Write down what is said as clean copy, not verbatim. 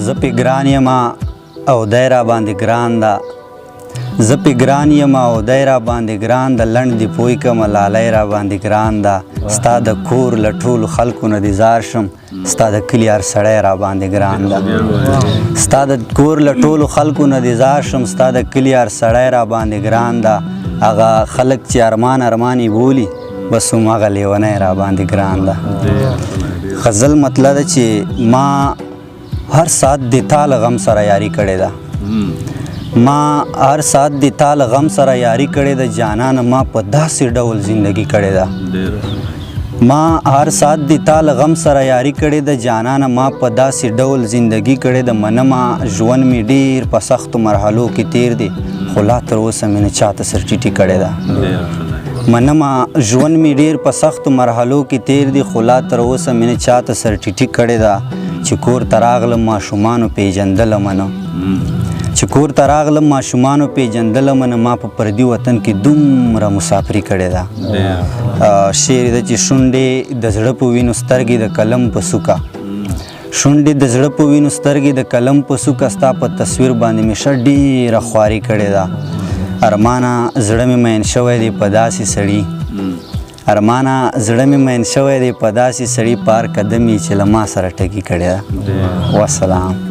زه پې ګران یمه او دی را باندې ګران ده زه پې ګران یمه او دی را باندې ګران ده لنډ دې پوی کړمه لالی را باندې ګران ده ستا د کور له ټولو خلکو نه دې زار شم ستا د کلي هر سړی را باندې ګران ده ستا د کور له ټولو خلکو نه دې زار شم ستا د کلي هر سړی را باندې ګران ده هغه خلک چې ارمان ارمان یې بولي بس هماغه لیونی را باندې ګران ده غزل مطلب ده چې ما هر ساعت د تا له غم سره یاري کړې ده ما هر ساعت د تا له غم سره یاري کړې ده جانانه ما په داسې ډول زندگی کړې ده ما هر ساعت د تا له غم سره یاري کړې ده جانانه ما په داسې ډول زندگی کړې ده منمه ژوند مې ډېر په سختو مرحلو کې تیر دی خو لا تر اوسه مې نه چاته سر ټیټي کړې ده منمه ژوند مې ډېر په سختو مرحلو کې تیر دی خو لا تر اوسه مې نه چاته سر ټیټي کړې ده چې کور ته راغلم ماشومانو پیژندلم نه چې کور ته راغلم ماشومانو پیژندلم نه ما په پردي وطن کې دومره مسافري کړې ده شعر ده چې شونډې د زړه په وینو سترګې د قلم په سوکه شونډې د زړه په وینو سترګې د قلم په سوکه ستا په تصویر باندې مې ښه ډېره خواري کړې ده ارمانه زړه مې مین شوی دی په داسې سړي ارمانه زړه مې مین شوی دی په داسې سړي پار قدم یې چې له ما سره ټکي کړې ده والسلام